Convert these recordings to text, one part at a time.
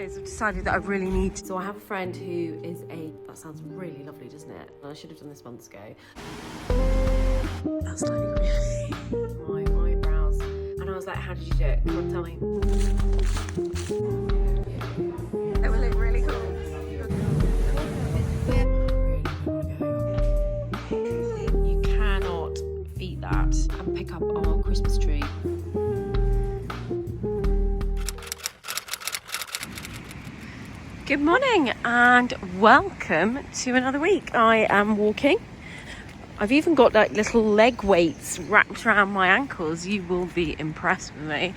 because I've decided that I really need to. So I have a friend who is that sounds really lovely, doesn't it? And I should have done this months ago. That's totally really my eyebrows. And I was like, how did you do it? Come on, tell me. It will look really cool. You cannot beat that and pick up our Christmas tree. Good morning and welcome to another week. I am walking. I've even got like little leg weights wrapped around my ankles. You will be impressed with me.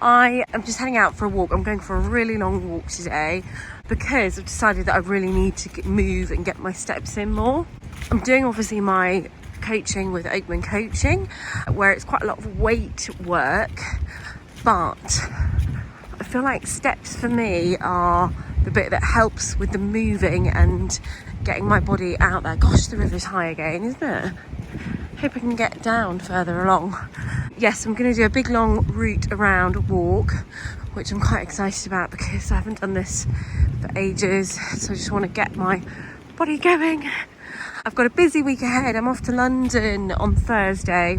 I am just heading out for a walk. I'm going for a really long walk today because I've decided that I really need to move and get my steps in more. I'm doing obviously my coaching with Oakman Coaching, where it's quite a lot of weight work, but I feel like steps for me are the bit that helps with the moving and getting my body out there. Gosh, the river's high again, isn't it? Hope I can get down further along. Yes, I'm going to do a big long route around, a walk, which I'm quite excited about because I haven't done this for ages. So I just want to get my body going. I've got a busy week ahead. I'm off to London on Thursday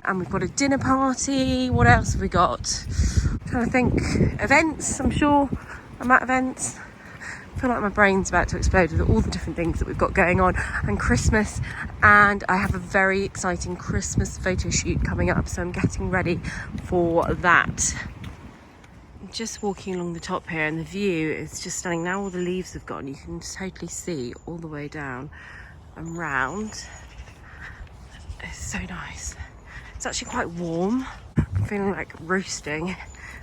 and we've got a dinner party. What else have we got? I'm trying to think. Events, I'm sure. I'm at events. I feel like my brain's about to explode with all the different things that we've got going on, and Christmas, and I have a very exciting Christmas photo shoot coming up, so I'm getting ready for that. I'm just walking along the top here and the view is just stunning. Now all the leaves have gone, you can totally see all the way down and round. It's so nice. It's actually quite warm. I'm feeling like roasting.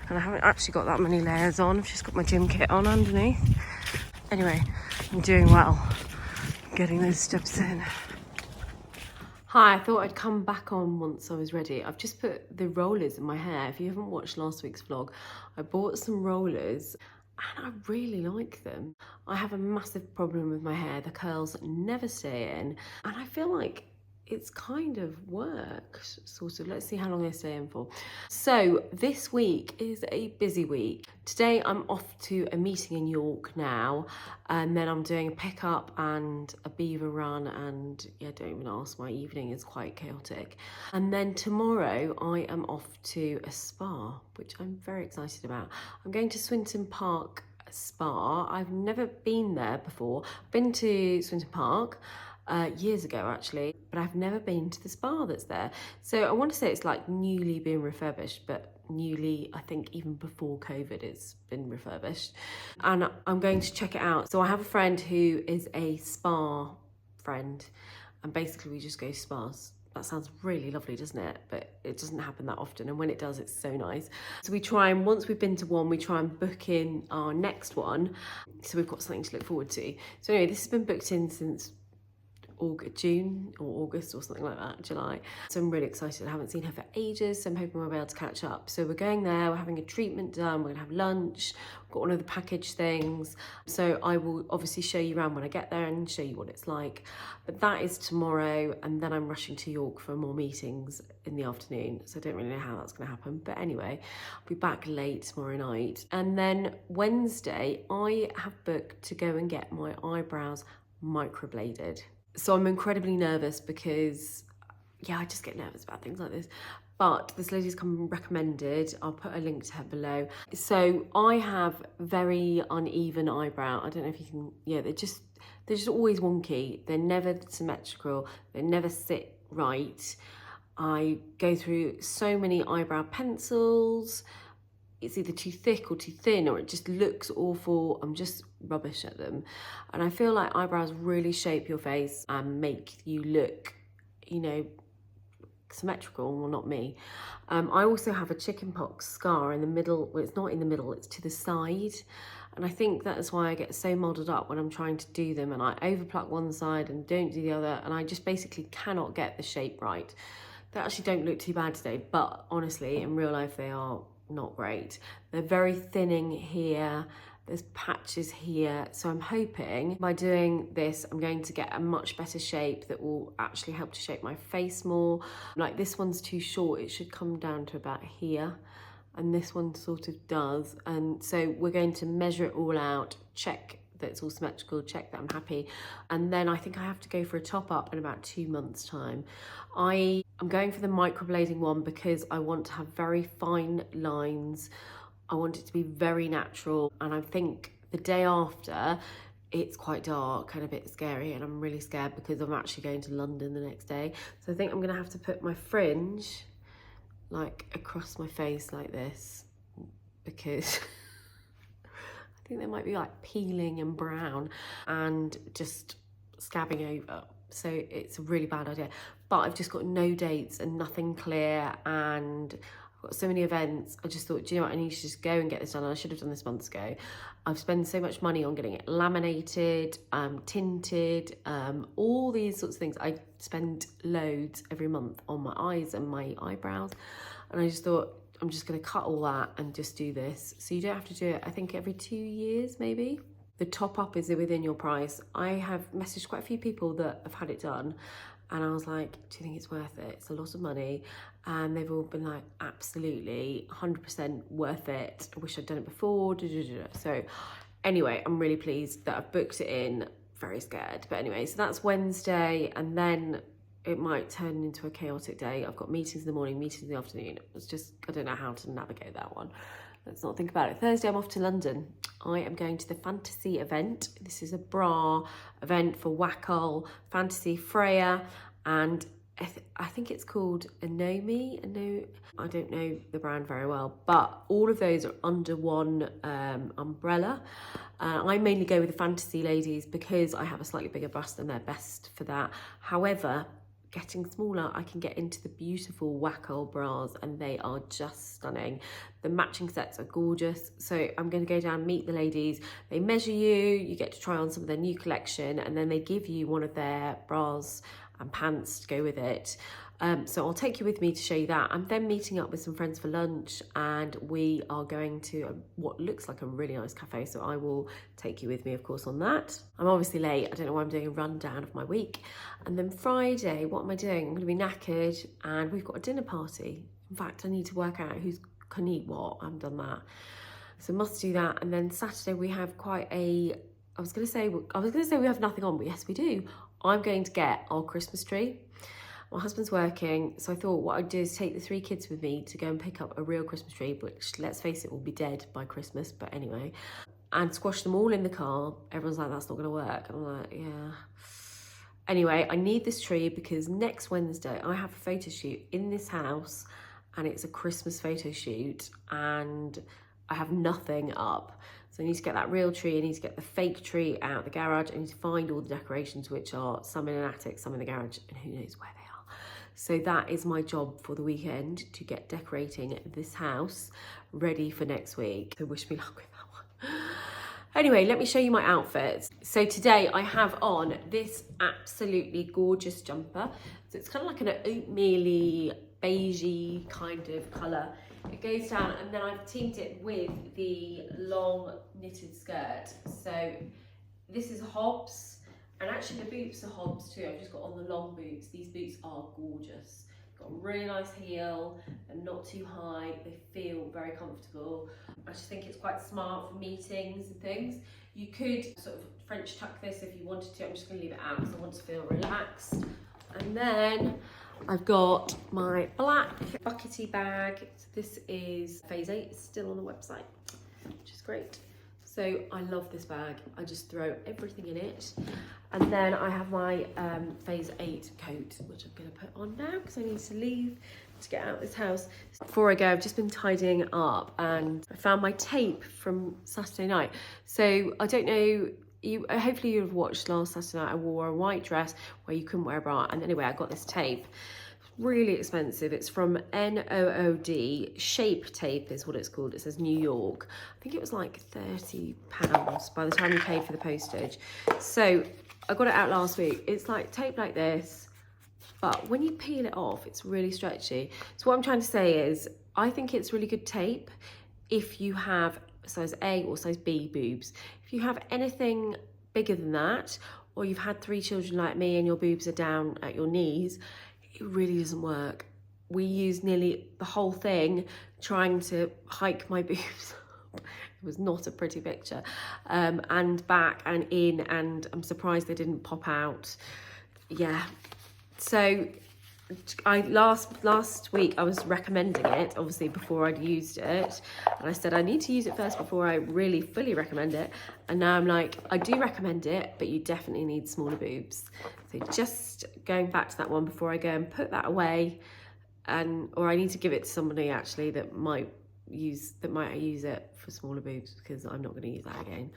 And I haven't actually got that many layers on. I've just got my gym kit on underneath. Anyway, I'm doing well. Getting those steps in. Hi, I thought I'd come back on once I was ready. I've just put the rollers in my hair. If you haven't watched last week's vlog, I bought some rollers and I really like them. I have a massive problem with my hair. The curls never stay in. And I feel like it's kind of worked, sort of. Let's see how long they stay in for. So this week is a busy week. Today I'm off to a meeting in York now, and then I'm doing a pickup and a beaver run, and yeah, don't even ask, my evening is quite chaotic. And then tomorrow I am off to a spa, which I'm very excited about. I'm going to Swinton Park Spa. I've never been there before. I've been to Swinton Park years ago actually, but I've never been to the spa that's there. So I want to say it's like newly been refurbished, but newly, I think even before COVID it's been refurbished. And I'm going to check it out. So I have a friend who is a spa friend, and basically we just go to spas. That sounds really lovely, doesn't it? But it doesn't happen that often, and when it does, it's so nice. So we try, and once we've been to one, we try and book in our next one, so we've got something to look forward to. So anyway, this has been booked in since June or August or something like that, July. So I'm really excited. I haven't seen her for ages, so I'm hoping we'll be able to catch up. So we're going there, we're having a treatment done, we're gonna have lunch, we've got one of the package things. So I will obviously show you around when I get there and show you what it's like. But that is tomorrow, and then I'm rushing to York for more meetings in the afternoon. So I don't really know how that's gonna happen. But anyway, I'll be back late tomorrow night. And then Wednesday, I have booked to go and get my eyebrows microbladed. So I'm incredibly nervous because, yeah, I just get nervous about things like this. But this lady's come and recommended. I'll put a link to her below. So I have very uneven eyebrow. I don't know if you can, yeah, they're just always wonky. They're never symmetrical. They never sit right. I go through so many eyebrow pencils. It's either too thick or too thin, or it just looks awful. I'm just rubbish at them. And I feel like eyebrows really shape your face and make you look, you know, symmetrical. Well, not me. I also have a chickenpox scar in the middle. Well, it's not in the middle, it's to the side. And I think that is why I get so muddled up when I'm trying to do them, and I overpluck one side and don't do the other, and I just basically cannot get the shape right. They actually don't look too bad today, but honestly, in real life, they are not great. They're very thinning here. There's patches here. So I'm hoping by doing this, I'm going to get a much better shape that will actually help to shape my face more. Like this one's too short. It should come down to about here. and this one sort of does. And so we're going to measure it all out, check that it's all symmetrical, check that I'm happy, and then I think I have to go for a top up in about 2 months' time. I'm going for the microblading one because I want to have very fine lines. I want it to be very natural, and I think the day after it's quite dark and a bit scary, and I'm really scared because I'm actually going to London the next day. So I think I'm gonna have to put my fringe like across my face like this, because I think they might be like peeling and brown and just scabbing over. So it's a really bad idea, but I've just got no dates and nothing clear, and I've got so many events. I just thought, do you know what, I need to just go and get this done. I should have done this months ago. I've spent so much money on getting it laminated, tinted, all these sorts of things. I spend loads every month on my eyes and my eyebrows, and I just thought, I'm just going to cut all that and just do this. So you don't have to do it, I think, every 2 years maybe. The top up is within your price. I have messaged quite a few people that have had it done, and I was like, do you think it's worth it? It's a lot of money. And they've all been like, absolutely, 100% worth it. I wish I'd done it before. So anyway, I'm really pleased that I've booked it in. Very scared. But anyway, so that's Wednesday, and then it might turn into a chaotic day. I've got meetings in the morning, meetings in the afternoon. It's just, I don't know how to navigate that one. Let's not think about it. Thursday, I'm off to London. I am going to the Fantasie event. This is a bra event for Wackle, Fantasie, Freya, and I think it's called Anomi. I don't know the brand very well, but all of those are under one umbrella. I mainly go with the Fantasie ladies because I have a slightly bigger bust and they're best for that. However, getting smaller, I can get into the beautiful Wackle bras, and they are just stunning. The matching sets are gorgeous. So I'm going to go down, meet the ladies. They measure you, you get to try on some of their new collection, and then they give you one of their bras and pants to go with it. So I'll take you with me to show you that. I'm then meeting up with some friends for lunch, and we are going to what looks like a really nice cafe, so I will take you with me, of course, on that. I'm obviously late. I don't know why I'm doing a rundown of my week. And then Friday, what am I doing? I'm going to be knackered, and we've got a dinner party. In fact, I need to work out who can eat what. I haven't done that, so must do that. And then Saturday we have quite a, I was going to say we have nothing on, but yes we do. I'm going to get our Christmas tree. My husband's working, so I thought what I'd do is take the 3 kids with me to go and pick up a real Christmas tree, which, let's face it, will be dead by Christmas, but anyway, and squash them all in the car. Everyone's like, that's not going to work. And I'm like, yeah. Anyway, I need this tree because next Wednesday I have a photo shoot in this house, and it's a Christmas photo shoot, and I have nothing up. So I need to get that real tree, I need to get the fake tree out of the garage, I need to find all the decorations, which are some in an attic, some in the garage, and who knows where they are. So that is my job for the weekend, to get decorating this house ready for next week. So wish me luck with that one. Anyway, let me show you my outfits. So today I have on this absolutely gorgeous jumper. So it's kind of like an oatmeal-y, beigey kind of colour. It goes down, and then I've teamed it with the long knitted skirt. So this is Hobbs, and actually the boots are Hobbs too. I've just got on the long boots. These boots are gorgeous. Got a really nice heel and not too high. They feel very comfortable. I just think it's quite smart for meetings and things. You could sort of French tuck this if you wanted to. I'm just going to leave it out because I want to feel relaxed. And then I've got my black buckety bag. So this is Phase 8, it's still on the website, which is great. So I love this bag. I just throw everything in it. And then I have my Phase 8 coat, which I'm gonna put on now because I need to leave to get out of this house. Before I go, I've just been tidying up, and I found my tape from Saturday night. So I don't know, hopefully you've watched last Saturday night. I wore a white dress where you couldn't wear a bra, and anyway I got this tape. Really expensive. It's from Nood. Shape tape is what it's called. It says New York. I think it was like £30 by the time you paid for the postage. So I got it out last week. It's like tape like this, but when you peel it off, it's really stretchy. So what I'm trying to say is, I think it's really good tape if you have size A or size B boobs. If you have anything bigger than that, or you've had 3 children like me and your boobs are down at your knees, it really doesn't work. we used nearly the whole thing trying to hike my boobs up. It was not a pretty picture. And back and in, and I'm surprised they didn't pop out. Yeah. So last week I was recommending it, obviously before I'd used it, and I said I need to use it first before I really fully recommend it, and now I'm like, I do recommend it, but you definitely need smaller boobs. So just going back to that one before I go and put that away, or I need to give it to somebody actually that might use it for smaller boobs, because I'm not going to use that again.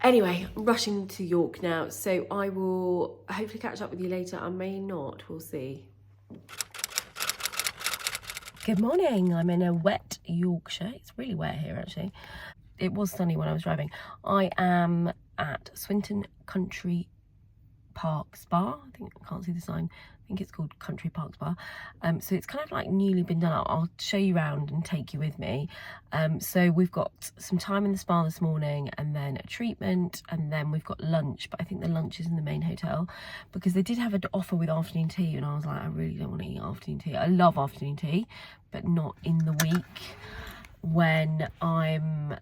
Anyway, I'm rushing to York now, so I will hopefully catch up with you later. I may not, we'll see. Good morning, I'm in a wet Yorkshire. It's really wet here actually. It was sunny when I was driving. I am at Swinton Country Park Spa. I think I can't see the sign. I think it's called Country Park Spa. So it's kind of like newly been done up. I'll show you around and take you with me. So we've got some time in the spa this morning, and then a treatment, and then we've got lunch, but I think the lunch is in the main hotel, because they did have an offer with afternoon tea, and I was like, I really don't want to eat afternoon tea. I love afternoon tea, but not in the week when I'm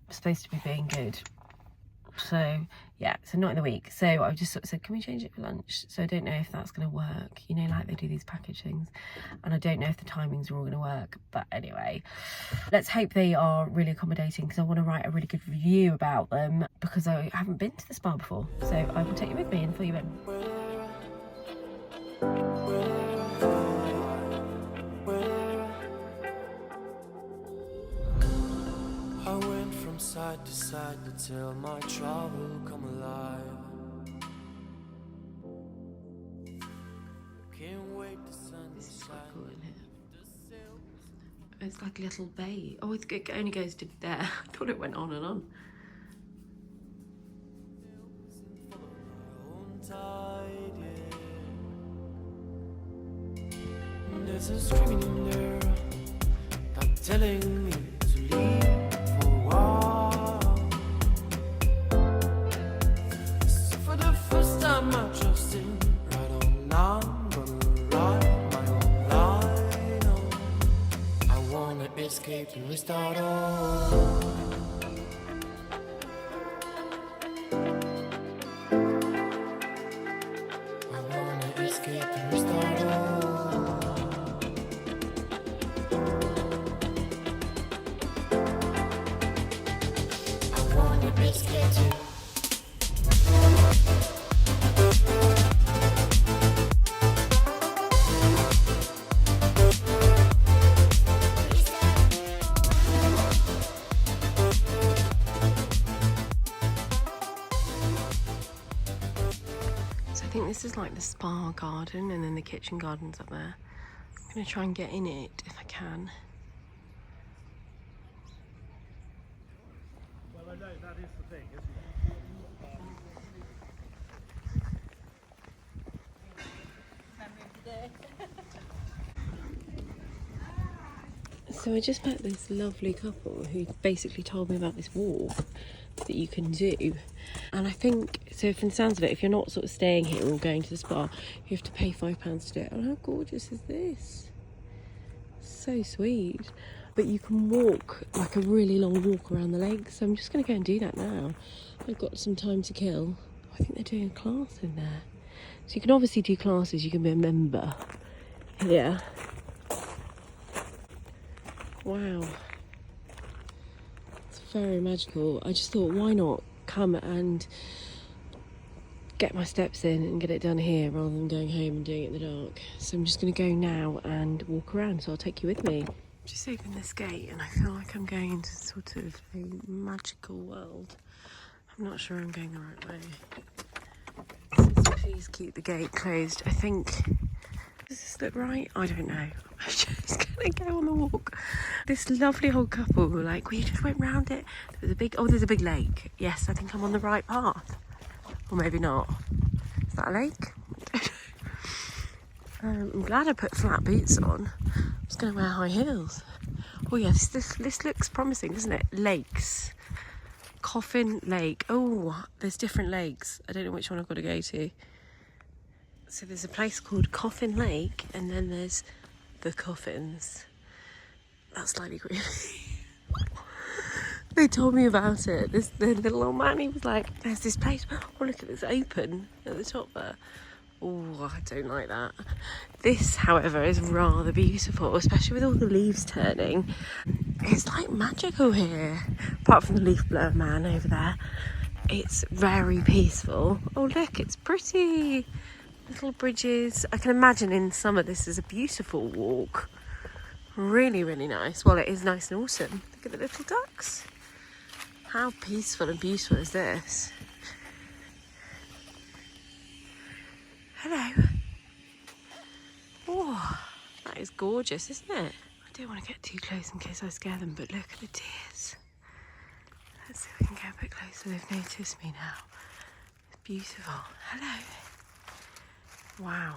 supposed to be being good. So yeah, so not in the week. So I just sort of said, can we change it for lunch? So I don't know if that's going to work, you know, like they do these package things, and I don't know if the timings are all going to work. But anyway, let's hope they are really accommodating, because I want to write a really good review about them, because I haven't been to the spa before. So I will take you with me and fill you in. Side to side until my trouble come alive. Can't wait the sun. This is quite cool in here. It's like a little bay. Oh, it only goes to there. I thought it went on and on. There's a screaming in there, not telling me to leave. Escape and restart all. I wanna escape and restart all. I wanna escape too. This is like the spa garden, and then the kitchen garden's up there. I'm going to try and get in it if I can. Well, I know that is the thing, isn't it? So I just met this lovely couple who basically told me about this walk that you can do, and I think, so from the sounds of it, if you're not sort of staying here or going to the spa, you have to pay £5 to do it. And how gorgeous is this? So sweet. But you can walk like a really long walk around the lake, so I'm just going to go and do that now. I've got some time to kill. I think they're doing a class in there, so you can obviously do classes. You can be a member here. Wow, it's very magical. I just thought, why not come and get my steps in and get it done here, rather than going home and doing it in the dark. So I'm just going to go now and walk around, so I'll take you with me. Just open this gate and I feel like I'm going into sort of a magical world. I'm not sure I'm going the right way. It says, please keep the gate closed. I think, does this look right? I don't know. I'm just gonna go on the walk. This lovely old couple were like, we just went round it. There's a big lake. Yes, I think I'm on the right path. Or maybe not. Is that a lake? I'm glad I put flat boots on. I'm just gonna wear high heels. Oh yes, this looks promising, doesn't it? Lakes. Coffin Lake. Oh, there's different lakes. I don't know which one I've got to go to. So there's a place called Coffin Lake, and then there's the coffins. That's slightly creepy. They told me about it. The little old man, he was like, there's this place. Oh, look at this open at the top there. Oh, I don't like that. This, however, is rather beautiful, especially with all the leaves turning. It's like magical here. Apart from the leaf blower man over there, it's very peaceful. Oh, look, it's pretty. Little bridges. I can imagine in summer this is a beautiful walk. Really, really nice. Well, it is nice and autumn. Look at the little ducks. How peaceful and beautiful is this? Hello. Oh, that is gorgeous, isn't it? I don't want to get too close in case I scare them, but look at the deers. Let's see if we can get a bit closer. They've noticed me now. It's beautiful. Hello. Wow.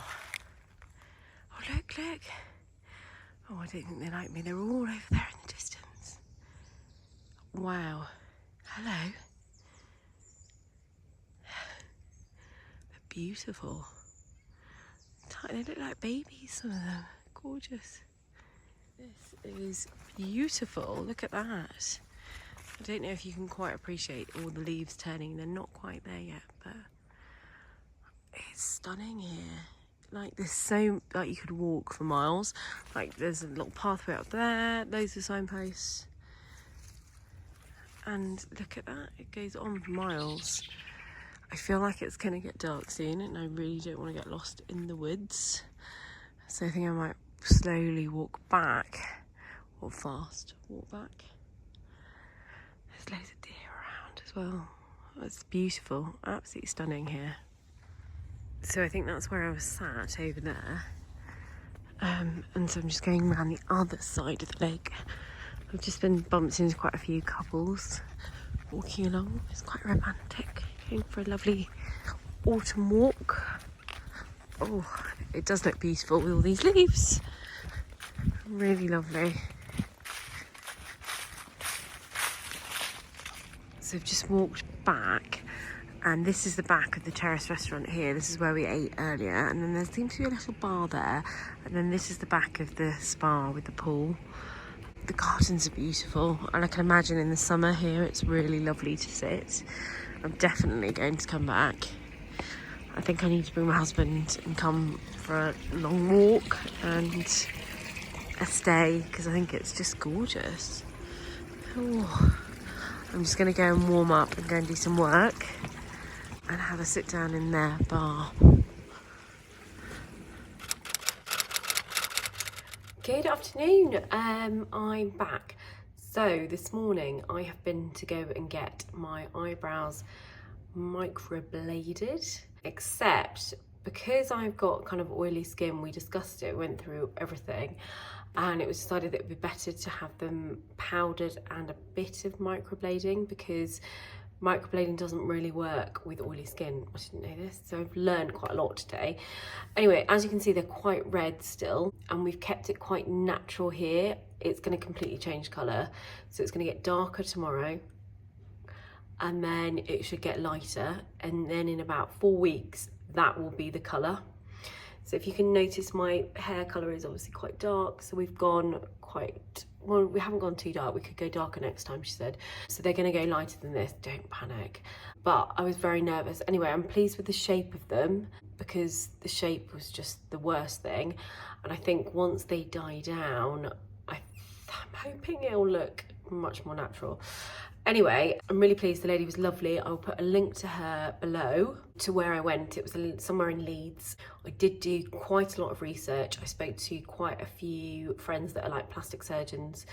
Oh, look. Oh, I don't think they like me. They're all over there in the distance. Wow. Hello. They're beautiful. They look like babies, some of them. Gorgeous. This is beautiful. Look at that. I don't know if you can quite appreciate all the leaves turning. They're not quite there yet, but it's stunning here. Like, there's so, like, you could walk for miles. Like, there's a little pathway up there, loads of signposts. And look at that, it goes on for miles. I feel like it's gonna get dark soon, and I really don't want to get lost in the woods. So I think I might slowly walk back, or fast walk back. There's loads of deer around as well. It's beautiful, absolutely stunning here. So I think that's where I was sat, over there. And so I'm just going around the other side of the lake. I've just been bumped into quite a few couples walking along. It's quite romantic. Going for a lovely autumn walk. Oh, it does look beautiful with all these leaves. Really lovely. So I've just walked back, and this is the back of the terrace restaurant here. This is where we ate earlier, and then there seems to be a little bar there, and then this is the back of the spa with the pool. The gardens are beautiful, and I can imagine in the summer here it's really lovely to sit. I'm definitely going to come back. I think I need to bring my husband and come for a long walk and a stay, because I think it's just gorgeous. Oh, I'm just going to go and warm up and go and do some work and have a sit down in their bar. Good afternoon, I'm back. So this morning I have been to go and get my eyebrows microbladed, except because I've got kind of oily skin, we discussed it, went through everything, and it was decided that it would be better to have them powdered and a bit of microblading, because microblading doesn't really work with oily skin. I didn't know this, so I've learned quite a lot today. Anyway, as you can see, they're quite red still, and we've kept it quite natural here. It's going to completely change colour, so it's going to get darker tomorrow, and then it should get lighter, and then in about 4 weeks that will be the colour. So if you can notice, my hair colour is obviously quite dark, so we've gone quite, well, we haven't gone too dark, we could go darker next time, she said. So they're going to go lighter than this, don't panic. But I was very nervous. Anyway, I'm pleased with the shape of them, because the shape was just the worst thing. And I think once they die down, I'm hoping it'll look much more natural. Anyway, I'm really pleased. The lady was lovely. I'll put a link to her below to where I went. It was somewhere in Leeds. I did do quite a lot of research. I spoke to quite a few friends that are like plastic surgeons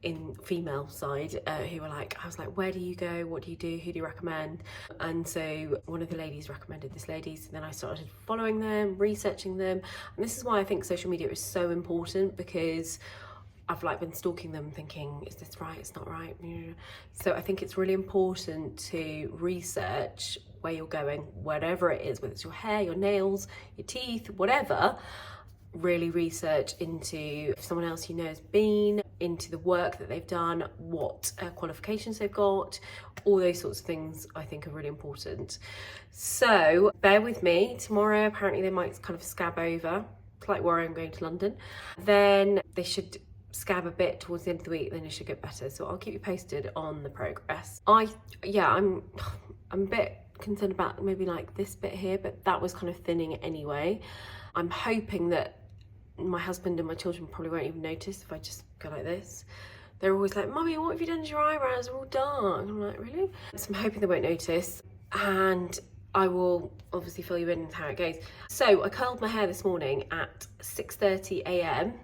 in female side, who were like, I was like, where do you go? What do you do? Who do you recommend? And so one of the ladies recommended this lady. So then I started following them, researching them. And this is why I think social media is so important, because I've like been stalking them thinking, is this right? It's not right. So I think it's really important to research where you're going, whatever it is, whether it's your hair, your nails, your teeth, whatever. Really research into if someone else you know has been, into the work that they've done, what qualifications they've got, all those sorts of things I think are really important. So bear with me. Tomorrow apparently they might kind of scab over. slight worry I'm going to London. Then they should scab a bit towards the end of the week, then it should get better. So I'll keep you posted on the progress. I'm a bit concerned about maybe like this bit here, but that was kind of thinning anyway. I'm hoping that my husband and my children probably won't even notice if I just go like this. They're always like, Mummy, what have you done to your eyebrows? They're all dark. And I'm like, really? So I'm hoping they won't notice. And I will obviously fill you in with how it goes. So I curled my hair this morning at 6:30 a.m.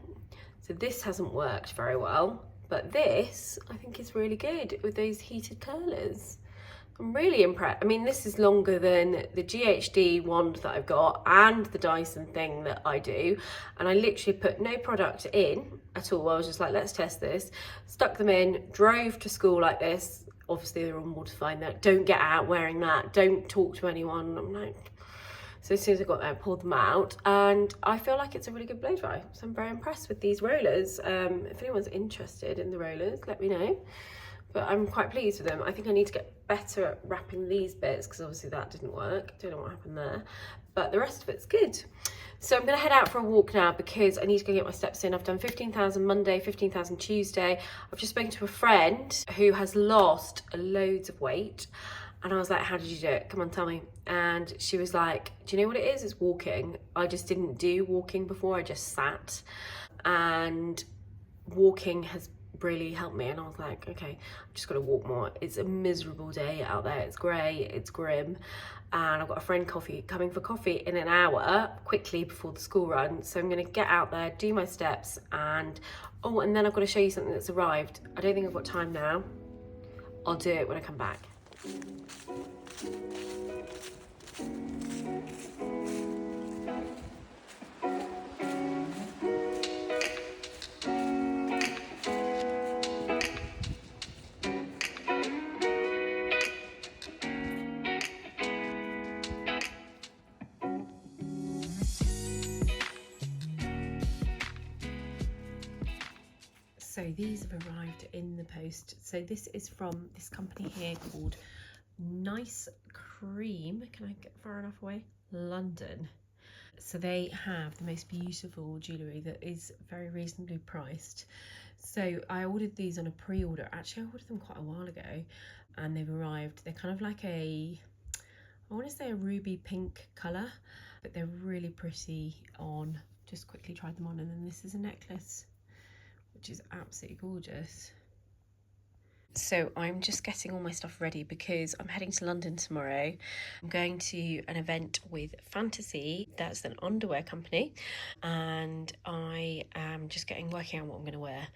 So this hasn't worked very well, but this I think is really good with those heated curlers. I'm really impressed. I mean, this is longer than the GHD wand that I've got and the Dyson thing that I do. And I literally put no product in at all. I was just like, let's test this. Stuck them in, drove to school like this. Obviously they're all mortifying that. Don't get out wearing that. Don't talk to anyone. I'm like, so as soon as I got there, I pulled them out. And I feel like it's a really good blow dry. So I'm very impressed with these rollers. If anyone's interested in the rollers, let me know. But I'm quite pleased with them. I think I need to get better at wrapping these bits because obviously that didn't work. Don't know what happened there, but the rest of it's good. So I'm gonna head out for a walk now because I need to go get my steps in. I've done 15,000 Monday, 15,000 Tuesday. I've just spoken to a friend who has lost loads of weight. And I was like, how did you do it? Come on, tell me. And she was like, do you know what it is? It's walking. I just didn't do walking before, I just sat. And walking has really helped me. And I was like, okay, I'm just gonna walk more. It's a miserable day out there. It's grey, it's grim. And I've got a friend coming for coffee in an hour, quickly before the school run. So I'm gonna get out there, do my steps, and then I've got to show you something that's arrived. I don't think I've got time now. I'll do it when I come back. So these have arrived in the post. So this is from this company here called Nice Cream. Can I get far enough away? London. So they have the most beautiful jewellery that is very reasonably priced. So I ordered these on a pre-order. Actually, I ordered them quite a while ago and they've arrived. They're kind of like I want to say a ruby pink colour, but they're really pretty on. Just quickly tried them on, and then this is a necklace, which is absolutely gorgeous. So I'm just getting all my stuff ready because I'm heading to London tomorrow. I'm going to an event with Fantasie, that's an underwear company, and I am just working out what I'm going to wear.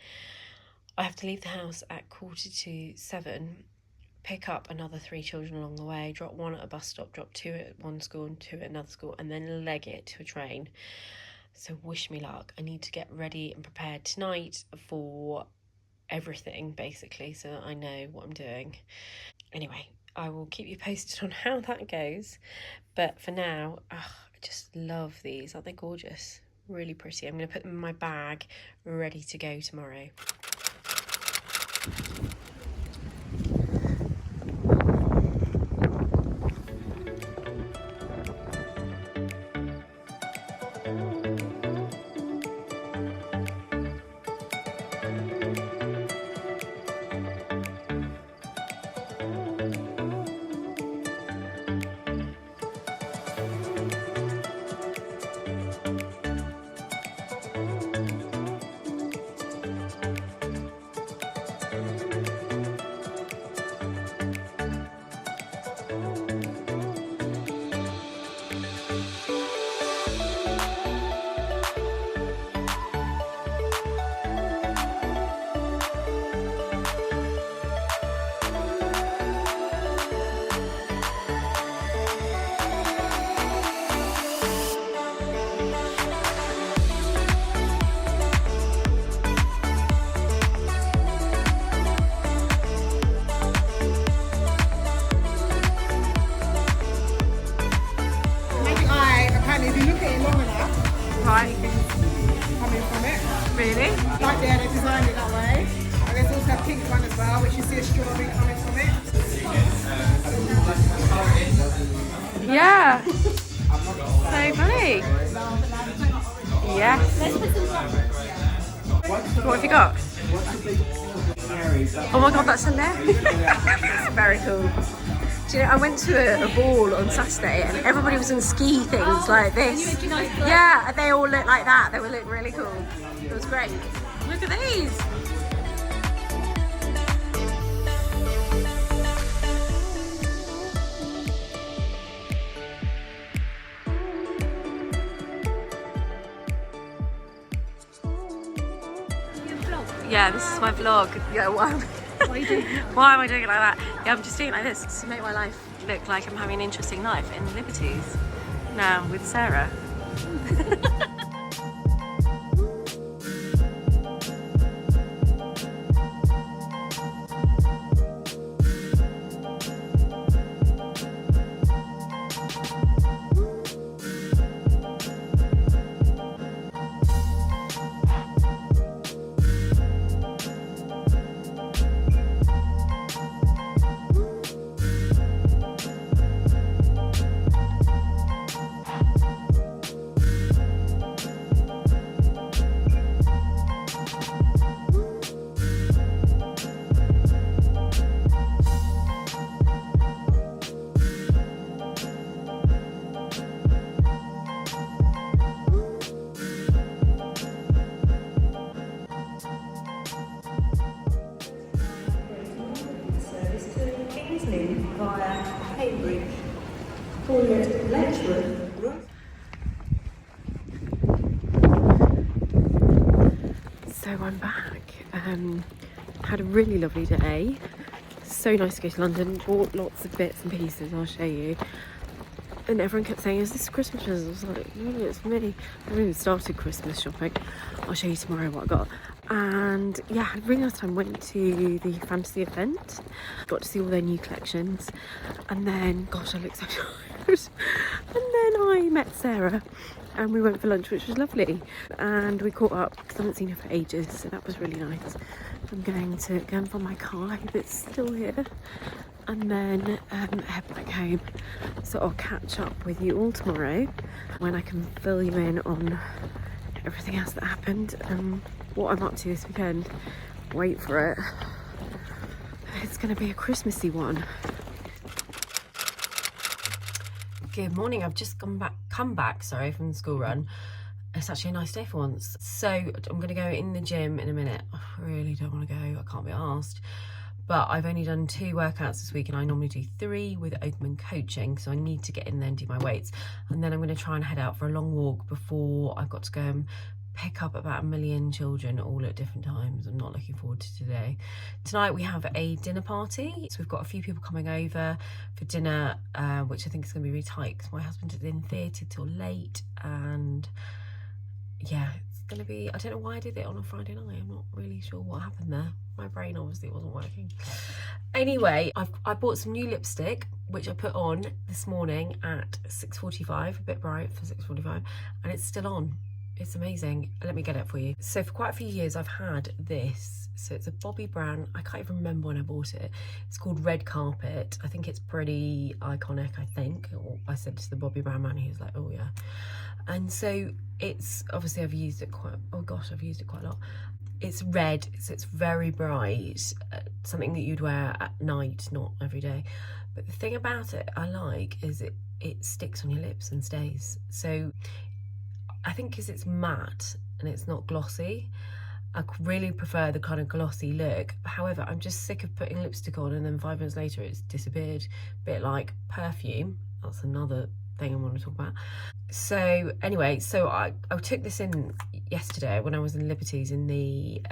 I have to leave the house at 7:15, pick up another 3 children along the way, drop 1 at a bus stop, drop 2 at one school and 2 at another school, and then leg it to a train. So wish me luck. I need to get ready and prepared tonight for everything, basically, so that I know what I'm doing. Anyway, I will keep you posted on how that goes. But for now, I just love these. Aren't they gorgeous? Really pretty. I'm going to put them in my bag, ready to go tomorrow. Really? Like there, they designed it that way. And there's also a pink one as well, which you see a strawberry coming from it. Yeah. So funny. Yes. What have you got? Oh my god, that's hilarious. That's very cool. Do you know, I went to a ball on Saturday and everybody was in ski things like this. Yeah, and they all looked like that. They were looking really cool. It was great. Look at these. Yeah, this is my vlog. Yeah, why are you doing it? Why am I doing it like that? Yeah, I'm just doing it like this to make my life look like I'm having an interesting life in Liberties. Now with Sarah. So I'm back. Had a really lovely day. So nice to go to London. Bought lots of bits and pieces. I'll show you. And everyone kept saying, "Is this Christmas present?" I was like, "No, it's me." I haven't even started Christmas shopping. I'll show you tomorrow what I got. And yeah, I had a really nice time. Went to the Fantasie event. Got to see all their new collections. And then, gosh, I look so tired. And then I met Sarah and we went for lunch, which was lovely. And we caught up because I haven't seen her for ages, so that was really nice. I'm going to go and find my car. I hope it's still here. And then head back home. So I'll catch up with you all tomorrow when I can fill you in on everything else that happened and what I'm up to this weekend. Wait for it. It's going to be a Christmassy one. Good morning. I've just come back from the school run. It's actually a nice day for once. So I'm going to go in the gym in a minute. I really don't want to go. I can't be arsed. But I've only done 2 workouts this week and I normally do 3 with Oakman Coaching. So I need to get in there and do my weights. And then I'm going to try and head out for a long walk before I've got to go and pick up about 1 million children all at different times. I'm not looking forward to today. Tonight we have a dinner party. So we've got a few people coming over for dinner, which I think is going to be really tight because my husband is in theatre till late. And yeah, it's going to be, I don't know why I did it on a Friday night. I'm not really sure what happened there. My brain obviously wasn't working. Anyway, I bought some new lipstick, which I put on this morning at 6:45, a bit bright for 6:45, and it's still on. It's amazing. Let me get it for you. So for quite a few years I've had this. So it's a Bobbi Brown. I can't even remember when I bought it. It's called Red Carpet. I think it's pretty iconic, I think. Or I said to the Bobbi Brown man, he was like, "Oh yeah." And so it's, obviously I've used it quite, oh gosh, I've used it quite a lot. It's red, so it's very bright. Something that you'd wear at night, not every day. But the thing about it I like is it sticks on your lips and stays. So I think because it's matte and it's not glossy, I really prefer the kind of glossy look. However, I'm just sick of putting lipstick on and then 5 minutes later it's disappeared. A bit like perfume. That's another thing I want to talk about. So anyway, so I took this in yesterday when I was in Liberties in the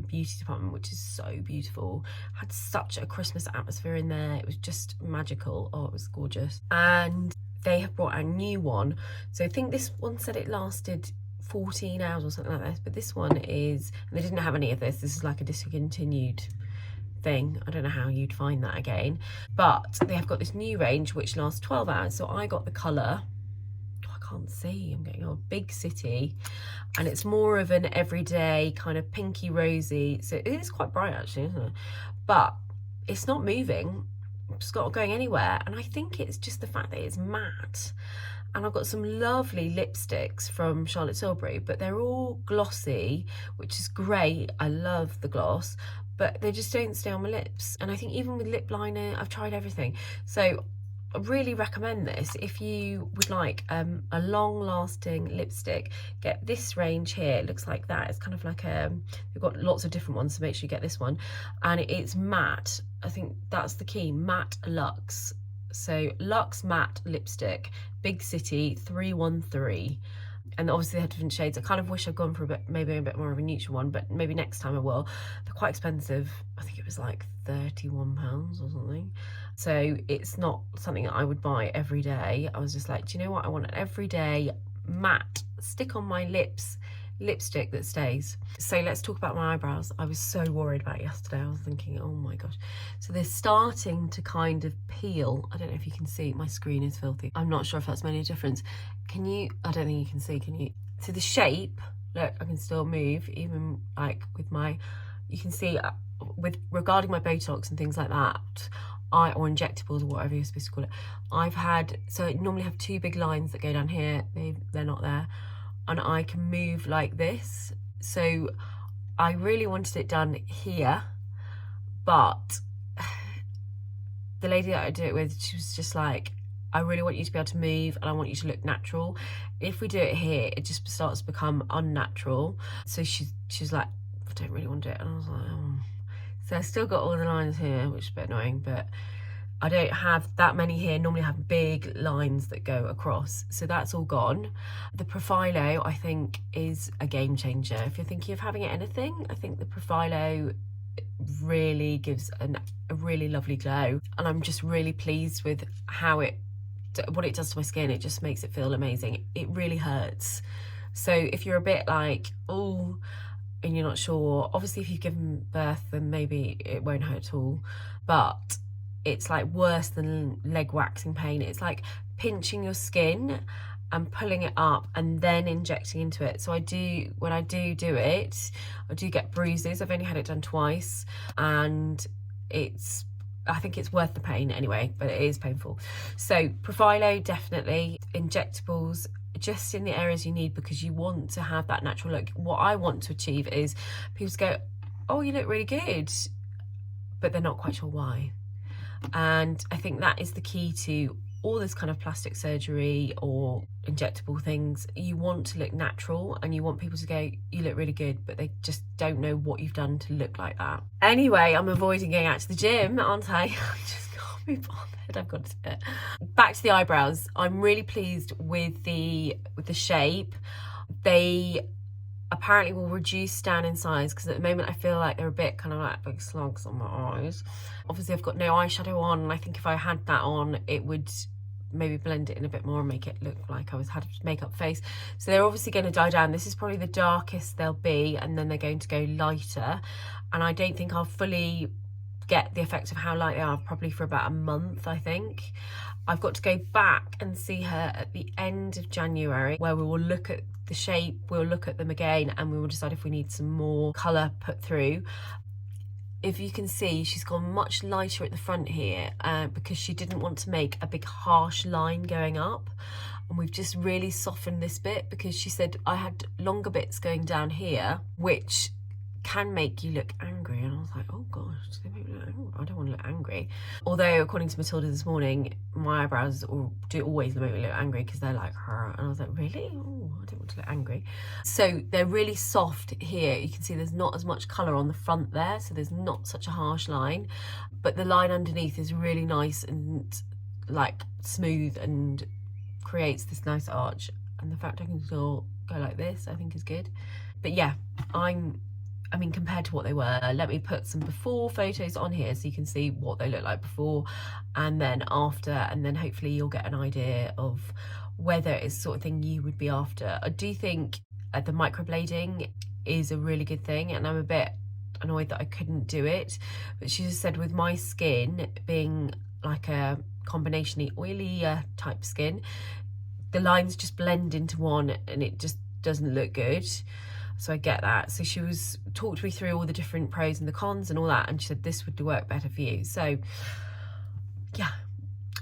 beauty department, which is so beautiful. Had such a Christmas atmosphere in there. It was just magical. Oh, it was gorgeous. And they have brought a new one. So I think this one said it lasted 14 hours or something like that, but this one is, and they didn't have any of this. This is like a discontinued thing. I don't know how you'd find that again, but they have got this new range which lasts 12 hours. So I got the colour, I can't see, I'm getting a Big City, and it's more of an everyday kind of pinky rosy. So it is quite bright actually, isn't it? But it's not moving. It's not going anywhere, and I think it's just the fact that it's matte And I've got some lovely lipsticks from Charlotte Tilbury, but they're all glossy, which is great. I love the gloss, but they just don't stay on my lips. And I think even with lip liner, I've tried everything. So I really recommend this. If you would like a long-lasting lipstick, get this range here. It looks like that. It's kind of like we've got lots of different ones, so make sure you get this one. And it's matte. I think that's the key, matte luxe. So Luxe Matte Lipstick, Big City 313. And obviously they have different shades. I kind of wish I'd gone for maybe a bit more of a neutral one, but maybe next time I will. They're quite expensive. I think it was like £31 or something. So it's not something that I would buy every day. I was just like, do you know what? I want an everyday matte, stick on my lips lipstick that stays. So let's talk about my eyebrows. I was so worried about it yesterday. I was thinking, oh my gosh. So they're starting to kind of peel. I don't know if you can see, my screen is filthy. I'm not sure if that's made a difference. Can you, I don't think you can see, can you? So the shape, look, I can still move, even like with my, you can see with regarding my Botox and things like that, or injectables or whatever you're supposed to call it. I've had, so I normally have two big lines that go down here. They're not there. And I can move like this. So I really wanted it done here, but the lady that I do it with, she was just like, I really want you to be able to move and I want you to look natural. If we do it here, it just starts to become unnatural. So she's like, I don't really want to do it. And I was like, oh. So I still got all the lines here, which is a bit annoying, but I don't have that many here. Normally I have big lines that go across. So that's all gone. The Profilo, I think, is a game changer. If you're thinking of having it anything, I think the Profilo really gives a really lovely glow. And I'm just really pleased with how what it does to my skin. It just makes it feel amazing. It really hurts. So if you're a bit like, oh, and you're not sure, obviously if you've given birth, then maybe it won't hurt at all. But it's like worse than leg waxing pain. It's like pinching your skin and pulling it up and then injecting into it. So when I do it, I do get bruises. I've only had it done twice, and I think it's worth the pain anyway, but it is painful. So Profilo, definitely. Injectables, just in the areas you need, because you want to have that natural look. What I want to achieve is people go, oh, you look really good, but they're not quite sure why. And I think that is the key to all this kind of plastic surgery or injectable things. You want to look natural and you want people to go, you look really good, but they just don't know what you've done to look like that. Anyway, I'm avoiding going out to the gym, aren't I? I just can't be bothered. I've got to do it. Back to the eyebrows. I'm really pleased with the shape. They apparently will reduce down in size, because at the moment I feel like they're a bit kind of like big slugs on my eyes. Obviously I've got no eyeshadow on, and I think if I had that on, it would maybe blend it in a bit more and make it look like I had a makeup face. So they're obviously going to die down. This is probably the darkest they'll be, and then they're going to go lighter. And I don't think I'll fully get the effect of how light they are probably for about a month, I think. I've got to go back and see her at the end of January, where we will look at the shape, we'll look at them again, and we will decide if we need some more colour put through. If you can see, she's gone much lighter at the front here, because she didn't want to make a big harsh line going up. And we've just really softened this bit, because she said I had longer bits going down here, which can make you look angry. And I was like, oh gosh, I don't want to look angry. Although according to Matilda this morning, my eyebrows do always make me look angry, because they're like her. And I was like, really? Oh, I don't want to look angry. So they're really soft here. You can see there's not as much colour on the front there, so there's not such a harsh line, but the line underneath is really nice and like smooth and creates this nice arch. And the fact I can still go like this, I think is good. But yeah, I mean, compared to what they were, let me put some before photos on here so you can see what they look like before and then after, and then hopefully you'll get an idea of whether it's the sort of thing you would be after. I do think the microblading is a really good thing, and I'm a bit annoyed that I couldn't do it, but she just said with my skin being like a combination oily type skin, the lines just blend into one and it just doesn't look good. So I get that. So she talked me through all the different pros and the cons and all that, and she said this would work better for you. So yeah,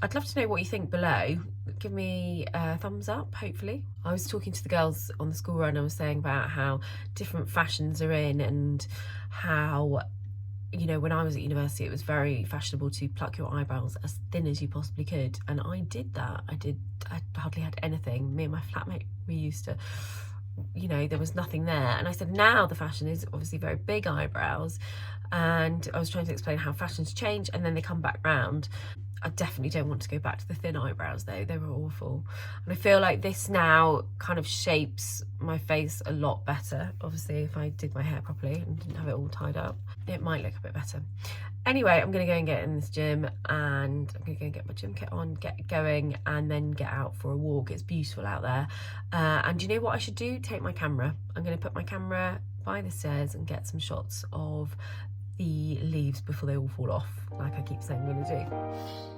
I'd love to know what you think below. Give me a thumbs up, hopefully. I was talking to the girls on the school run. I was saying about how different fashions are in, and how, you know, when I was at university, it was very fashionable to pluck your eyebrows as thin as you possibly could. And I did that. I hardly had anything. Me and my flatmate, we used to, you know, there was nothing there. And I said, now the fashion is obviously very big eyebrows. And I was trying to explain how fashions change and then they come back round. I definitely don't want to go back to the thin eyebrows though. They were awful. And I feel like this now kind of shapes my face a lot better. Obviously, if I did my hair properly and didn't have it all tied up, it might look a bit better. Anyway, I'm gonna go and get in this gym, and I'm gonna go and get my gym kit on, get going, and then get out for a walk. It's beautiful out there. And you know what I should do? Take my camera. I'm gonna put my camera by the stairs and get some shots of the leaves before they all fall off, like I keep saying I'm gonna do.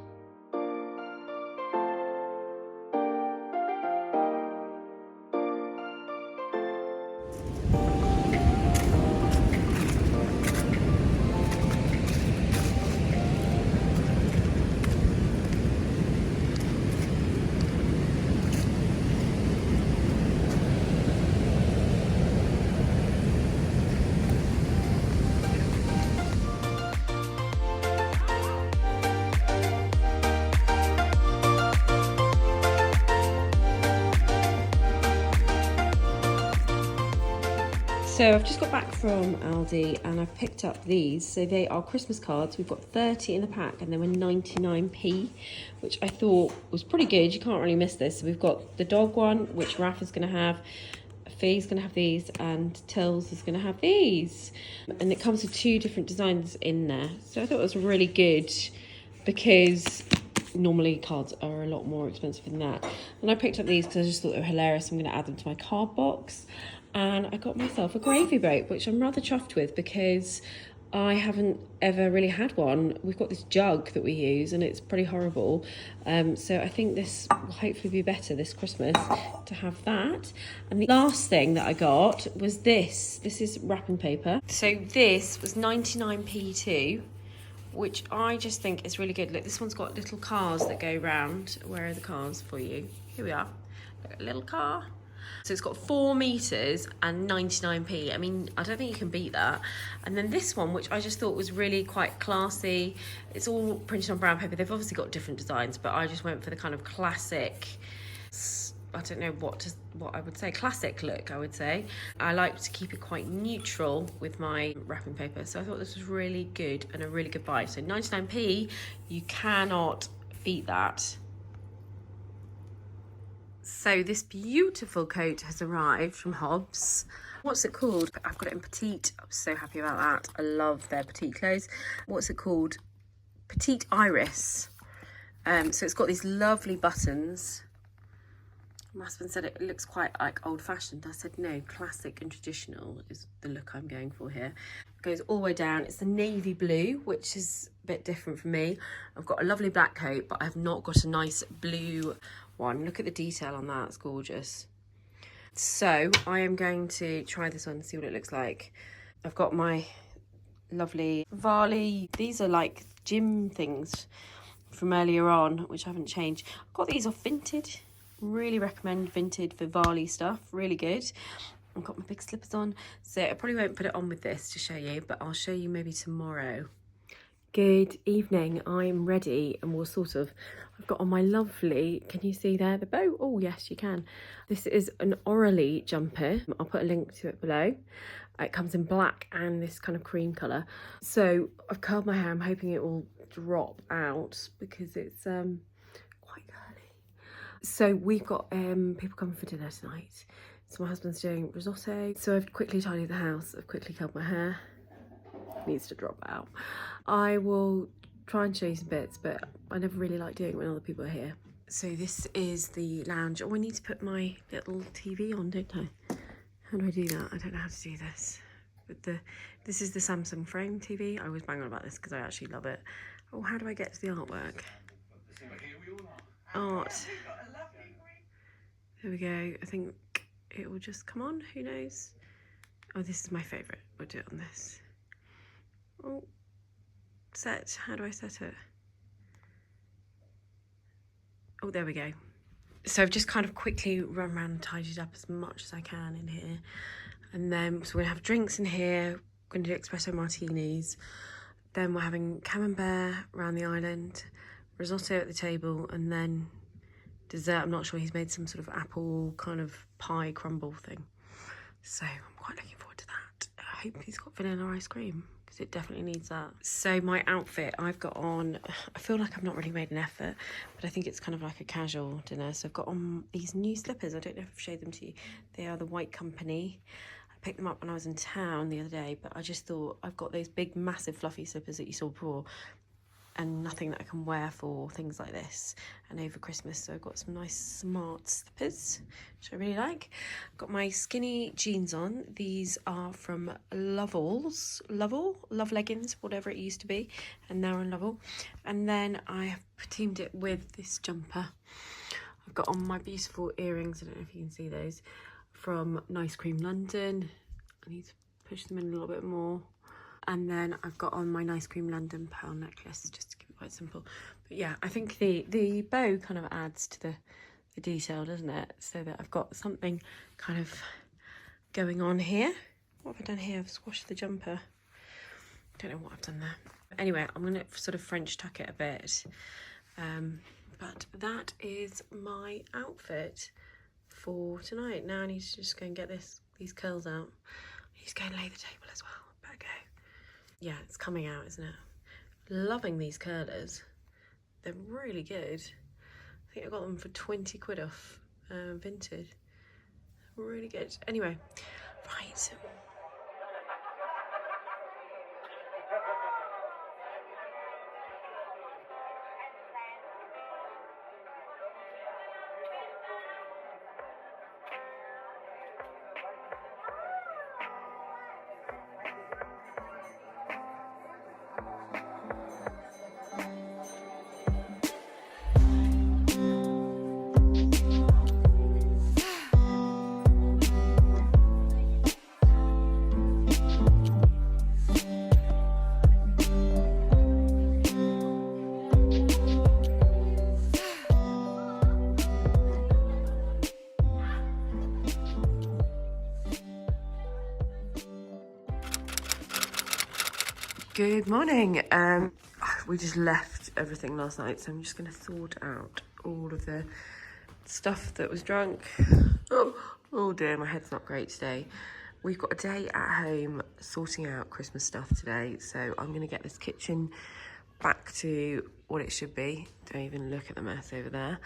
So I've just got back from Aldi and I've picked up these. So they are Christmas cards. We've got 30 in the pack and they were 99p, which I thought was pretty good. You can't really miss this. So we've got the dog one, which Raph is going to have, Fee's going to have these, and Tills is going to have these. And it comes with 2 different designs in there. So I thought it was really good because normally cards are a lot more expensive than that. And I picked up these because I just thought they were hilarious. I'm going to add them to my card box. And I got myself a gravy boat, which I'm rather chuffed with because I haven't ever really had one. We've got this jug that we use and it's pretty horrible. So I think this will hopefully be better this Christmas to have that. And the last thing that I got was this. This is wrapping paper. So this was 99p too, which I just think is really good. Look, this one's got little cars that go round. Where are the cars for you? Here we are. Look, a little car. So it's got 4 meters and 99p. I mean, I don't think you can beat that. And then this one, which I just thought was really quite classy. It's all printed on brown paper. They've obviously got different designs, but I just went for the kind of classic, I don't know what I would say, classic look, I would say. I like to keep it quite neutral with my wrapping paper. So I thought this was really good and a really good buy. So 99p, you cannot beat that. So this beautiful coat has arrived from Hobbs. What's it called? I've got it in petite. I'm so happy about that. I love their petite clothes. What's it called? Petite Iris. So it's got these lovely buttons. My husband said it looks quite like old-fashioned. I said no, classic and traditional is the look I'm going for here. It goes all the way down. It's the navy blue, which is a bit different for me. I've got a lovely black coat, but I've not got a nice blue one. Look at the detail on that, it's gorgeous. So I am going to try this on and see what it looks like. I've got my lovely Varley. These are like gym things from earlier on, which I haven't changed. I've got these off Vinted. Really recommend Vinted for Varley stuff, really good. I've got my big slippers on, so I probably won't put it on with this to show you, but I'll show you maybe tomorrow. Good evening, I'm ready and we'll sort of, I've got on my lovely, can you see there the bow? Oh yes you can. This is an Aurélie jumper. I'll put a link to it below. It comes in black and this kind of cream colour. So I've curled my hair, I'm hoping it will drop out because it's quite curly. So we've got people coming for dinner tonight. So my husband's doing risotto. So I've quickly tidied the house, I've quickly curled my hair. It needs to drop out. I will try and show you some bits, but I never really like doing it when other people are here. So this is the lounge. Oh, I need to put my little TV on, don't I? How do I do that? I don't know how to do this. But this is the Samsung frame TV. I always bang on about this because I actually love it. Oh, how do I get to the artwork? Art. There we go. I think it will just come on. Who knows? Oh, this is my favourite. We'll do it on this. Oh, set. How do I set it? Oh, there we go. So I've just kind of quickly run around and tidied up as much as I can in here. And then, so we're gonna have drinks in here. We're gonna do espresso martinis. Then we're having camembert around the island, risotto at the table, and then dessert. I'm not sure, he's made some sort of apple kind of pie crumble thing. So I'm quite looking forward to that. I hope he's got vanilla ice cream, because it definitely needs that. So my outfit, I've got on, I feel like I've not really made an effort, but I think it's kind of like a casual dinner. So I've got on these new slippers. I don't know if I've showed them to you. They are the White Company. I picked them up when I was in town the other day, but I just thought, I've got those big, massive, fluffy slippers that you saw before, and nothing that I can wear for things like this and over Christmas. So I've got some nice smart slippers, which I really like. I've got my skinny jeans on. These are from Love Leggings, whatever it used to be, and now in Lovell. And then I have teamed it with this jumper. I've got on my beautiful earrings. I don't know if you can see those, from Nice Cream London. I need to push them in a little bit more. And then I've got on my Nice Cream London pearl necklace, just to keep it quite simple. But yeah, I think the bow kind of adds to the detail, doesn't it? So that I've got something kind of going on here. What have I done here? I've squashed the jumper. Don't know what I've done there. Anyway, I'm going to sort of French tuck it a bit. But that is my outfit for tonight. Now I need to just go and get these curls out. I need to go and lay the table as well. Better go. Yeah, it's coming out, isn't it? Loving these curlers. They're really good. I think I got them for 20 quid off Vinted. Really good. Anyway, right. Good morning. We just left everything last night, so I'm just going to sort out all of the stuff that was drunk. Oh dear, my head's not great today. We've got a day at home sorting out Christmas stuff today, so I'm going to get this kitchen back to what it should be. Don't even look at the mess over there.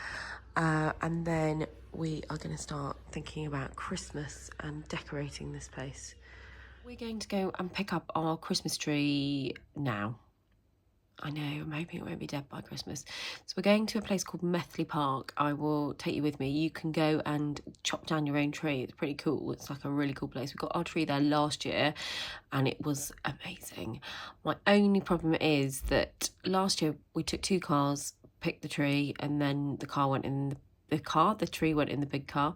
And then we are going to start thinking about Christmas and decorating this place. We're going to go and pick up our Christmas tree now. I know, I'm hoping it won't be dead by Christmas. So we're going to a place called Methley Park. I will take you with me. You can go and chop down your own tree. It's pretty cool. It's like a really cool place. We got our tree there last year and it was amazing. My only problem is that last year we took 2 cars, picked the tree, and then the tree went in the big car.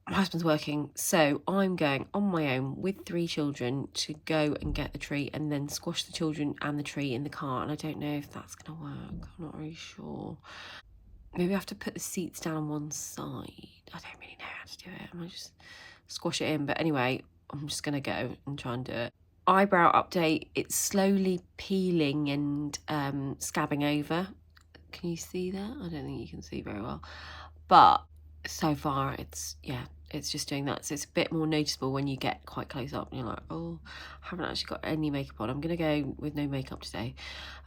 My husband's working, so I'm going on my own with 3 children to go and get the tree and then squash the children and the tree in the car. And I don't know if that's going to work. I'm not really sure. Maybe I have to put the seats down on one side. I don't really know how to do it. I might just squash it in. But anyway, I'm just going to go and try and do it. Eyebrow update. It's slowly peeling and scabbing over. Can you see that? I don't think you can see very well. But so far, it's just doing that. So it's a bit more noticeable when you get quite close up and you're like, oh, I haven't actually got any makeup on. I'm going to go with no makeup today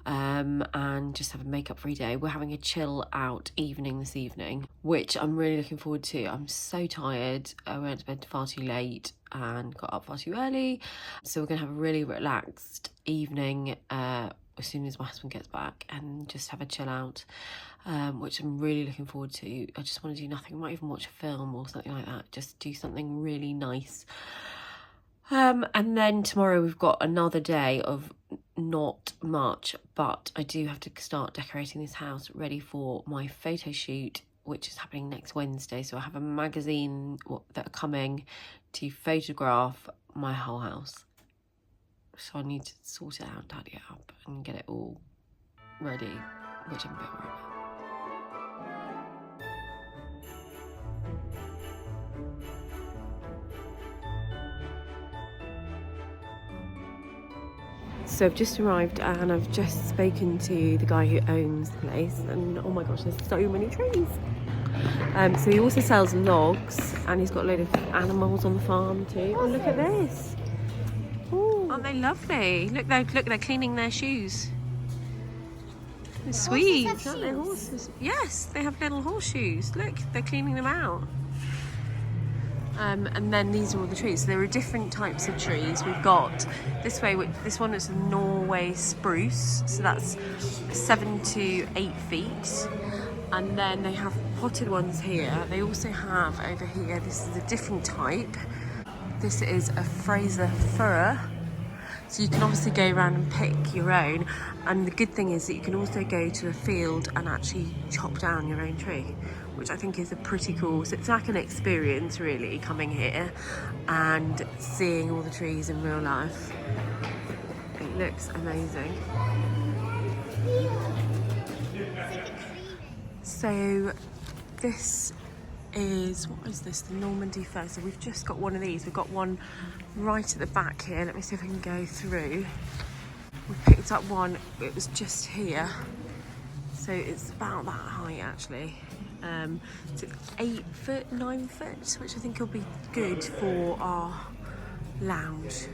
and just have a makeup-free day. We're having a chill out evening this evening, which I'm really looking forward to. I'm so tired. I went to bed far too late and got up far too early. So we're going to have a really relaxed evening as soon as my husband gets back and just have a chill out, which I'm really looking forward to. I just want to do nothing. I might even watch a film or something like that. Just do something really nice. And then tomorrow we've got another day of not much, but I do have to start decorating this house ready for my photo shoot, which is happening next Wednesday. So I have a magazine that are coming to photograph my whole house. So I need to sort it out, tidy it up and get it all ready, which I'm a bit worried about. So I've just arrived and I've just spoken to the guy who owns the place, and oh my gosh, there's so many trees. So he also sells logs, and he's got a load of animals on the farm too. Oh, look at this. Ooh. Aren't they lovely? Look, they're cleaning their shoes. They're sweet, aren't they, horses? Yes, they have little horseshoes. Look, they're cleaning them out. And then these are all the trees. So there are different types of trees. We've got this one is a Norway spruce, so that's 7 to 8 feet. And then they have potted ones here. They also have over here, this is a different type. This is a Fraser fir. So you can obviously go around and pick your own. And the good thing is that you can also go to a field and actually chop down your own tree, which I think is a pretty cool, so it's like an experience really, coming here and seeing all the trees in real life. It looks amazing. So this is, what is this, the Normandy fir. So we've just got one of these. We've got one right at the back here. Let me see if I can go through. We picked up one, it was just here. So it's about that height actually. So it's 8 foot, 9 foot, which I think will be good for our lounge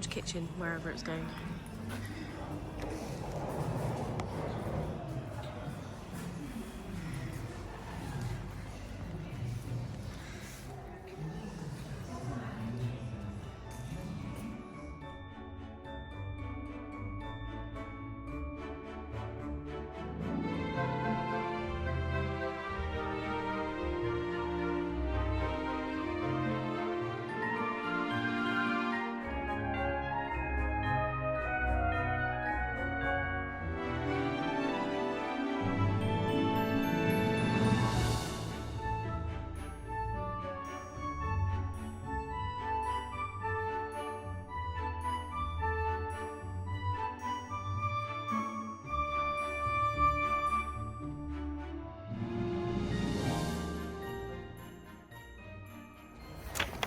kitchen, wherever it's going.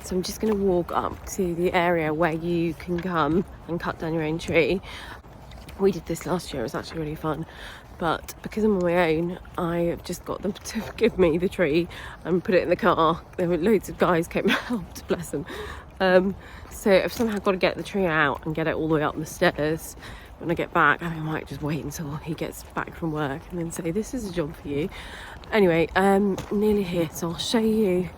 So I'm just going to walk up to the area where you can come and cut down your own tree. We did this last year, it was actually really fun. But because I'm on my own, I've just got them to give me the tree and put it in the car. There were loads of guys came and helped, bless them. So I've somehow got to get the tree out and get it all the way up the stairs. When I get back, I might just wait until he gets back from work and then say, this is a job for you. Anyway, nearly here, so I'll show you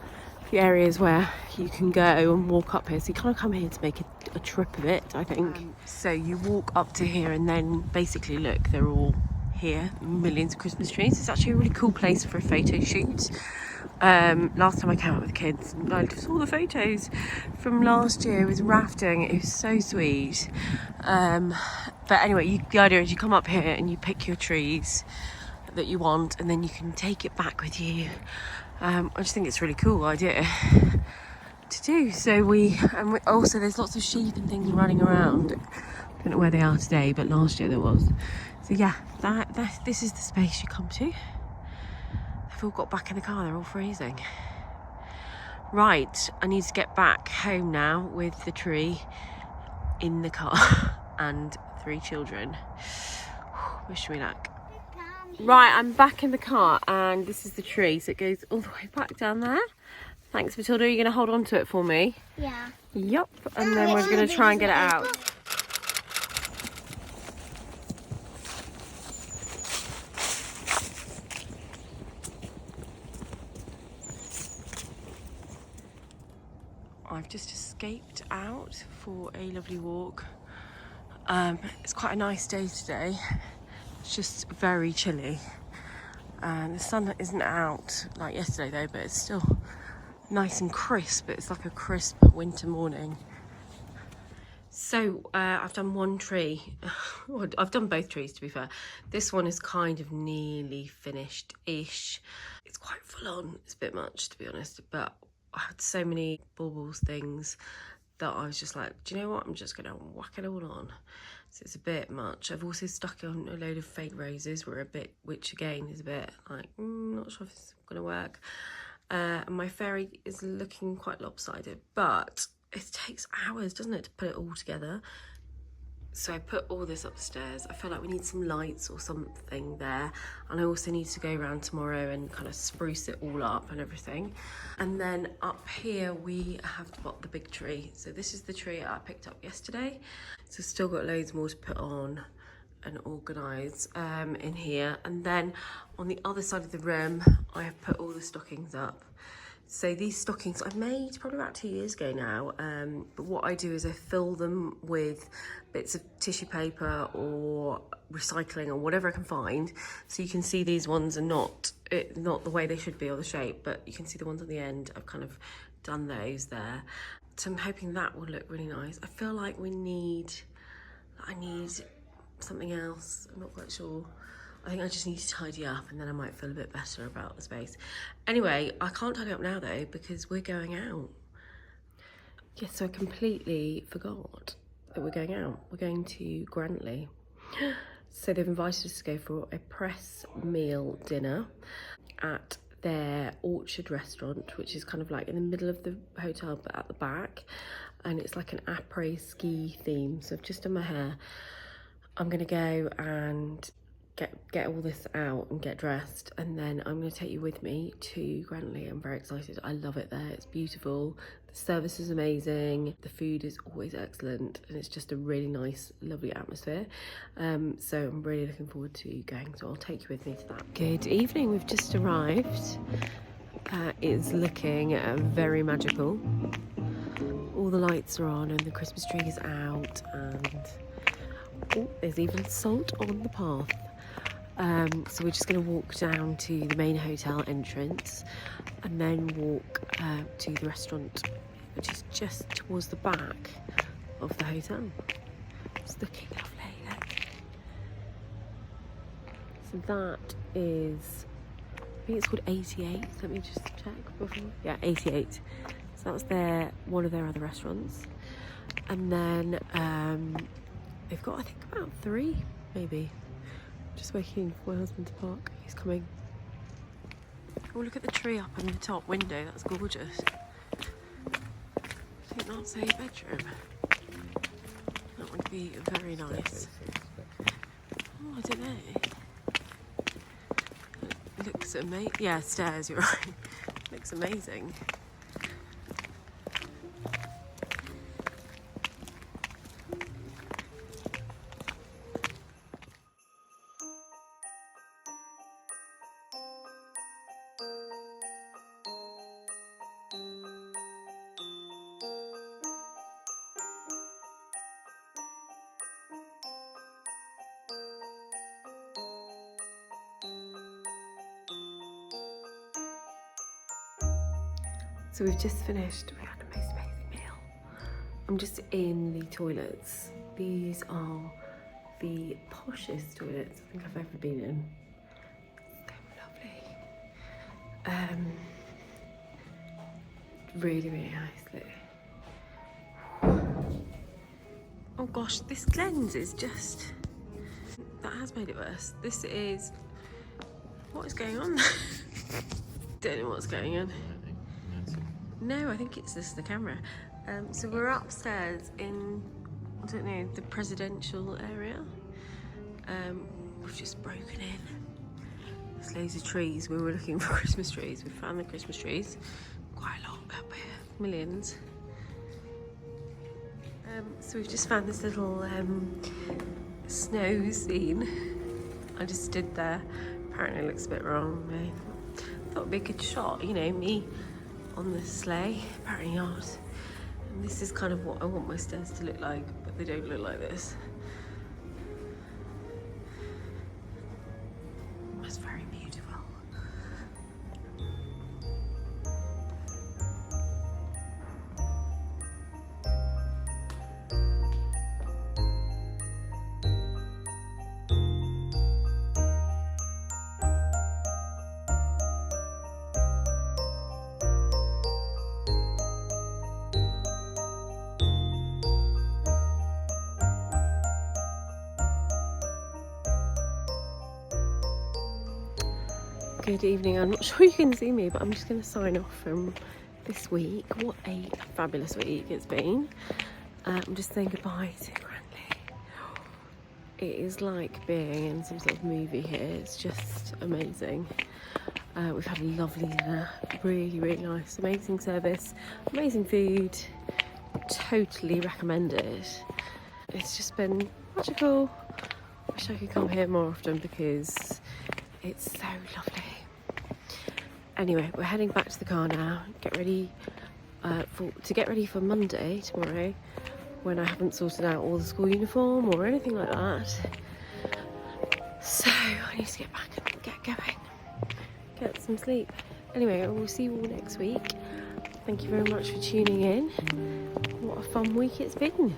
the areas where you can go and walk up here. So you kind of come here to make a trip of it, I think. So you walk up to here and then basically look, they're all here, millions of Christmas trees. It's actually a really cool place for a photo shoot. Last time I came out with the kids, I saw the photos from last year with rafting. It was so sweet. But anyway, the idea is you come up here and you pick your trees that you want, and then you can take it back with you. I just think it's a really cool idea to do. So also there's lots of sheep and things running around. I don't know where they are today, but last year there was. So yeah, this is the space you come to. They've all got back in the car, they're all freezing. Right, I need to get back home now with the tree in the car and 3 children. Wish me luck. Right, I'm back in the car and this is the tree, so it goes all the way back down there. Thanks, Matilda. Are you going to hold on to it for me? Yeah. Yup, and then we're going to try and get it out. I've just escaped out for a lovely walk. It's quite a nice day today. It's just very chilly. The sun isn't out like yesterday though, but it's still nice and crisp. It's like a crisp winter morning. So I've done one tree. Well, I've done both trees, to be fair. This one is kind of nearly finished-ish. It's quite full on. It's a bit much, to be honest, but I had so many baubles things that I was just like, do you know what? I'm just going to whack it all on. So it's a bit much. I've also stuck on a load of fake roses, which again is a bit like, not sure if it's going to work. And my fairy is looking quite lopsided, but it takes hours, doesn't it, to put it all together. So I put all this upstairs. I feel like we need some lights or something there. And I also need to go around tomorrow and kind of spruce it all up and everything. And then up here, we have got the big tree. So this is the tree I picked up yesterday. So still got loads more to put on and organise in here. And then on the other side of the room, I have put all the stockings up. So these stockings I made probably about 2 years ago now, but what I do is I fill them with bits of tissue paper or recycling or whatever I can find. So you can see these ones are not the way they should be or the shape, but you can see the ones on the end. I've kind of done those there. So I'm hoping that will look really nice. I feel like I need something else. I'm not quite sure. I think I just need to tidy up and then I might feel a bit better about the space. Anyway, I can't tidy up now though because we're going out. Yes, so I completely forgot that we're going out. We're going to Grantley. So they've invited us to go for a press meal dinner at their Orchard restaurant, which is kind of like in the middle of the hotel but at the back. And it's like an après-ski theme. So I've just done my hair. I'm gonna go and get all this out and get dressed, and then I'm going to take you with me to Grantley. I'm very excited. I love it there. It's beautiful. The service is amazing. The food is always excellent, and it's just a really nice, lovely atmosphere. So I'm really looking forward to going. So I'll take you with me to that. Good evening. We've just arrived. It's looking very magical. All the lights are on, and the Christmas tree is out, and oh, there's even salt on the path. So we're just going to walk down to the main hotel entrance and then walk to the restaurant, which is just towards the back of the hotel. It's looking lovely, look. So that is, I think it's called 88. Let me just check before. Yeah, 88. So that's one of their other restaurants. And then they've got, I think, about 3 maybe. Just waiting for my husband to park. He's coming. Oh, look at the tree up in the top window. That's gorgeous. I think that's a bedroom. That would be very nice. Oh, I don't know. It looks amazing. Yeah, stairs, you're right. Looks amazing. So we've just finished. We had the most amazing meal. I'm just in the toilets. These are the poshest toilets I think I've ever been in. So lovely. Really, really nice. Look. Oh gosh, this lens is just, that has made it worse. This is, what is going on? Don't know what's going on. No, I think it's just the camera. So we're upstairs in, I don't know, the presidential area. We've just broken in. There's loads of trees. We were looking for Christmas trees. We found the Christmas trees. Quite a lot up here, millions. So we've just found this little snow scene. I just stood there. Apparently it looks a bit wrong. I thought it'd be a good shot, you know, me on the sleigh. Apparently not. And this is kind of what I want my stairs to look like, but they don't look like this. It's very beautiful. Good evening. I'm not sure you can see me, but I'm just going to sign off from this week. What a fabulous week it's been. I'm just saying goodbye to Grantley. It is like being in some sort of movie here. It's just amazing. We've had a lovely dinner, really, really nice, amazing service, amazing food, totally recommend it. It's just been magical. Wish I could come here more often because it's so lovely. Anyway, we're heading back to the car now, get ready for Monday, tomorrow, when I haven't sorted out all the school uniform or anything like that. So I need to get back and get going. Get some sleep. Anyway, I will see you all next week. Thank you very much for tuning in. What a fun week it's been.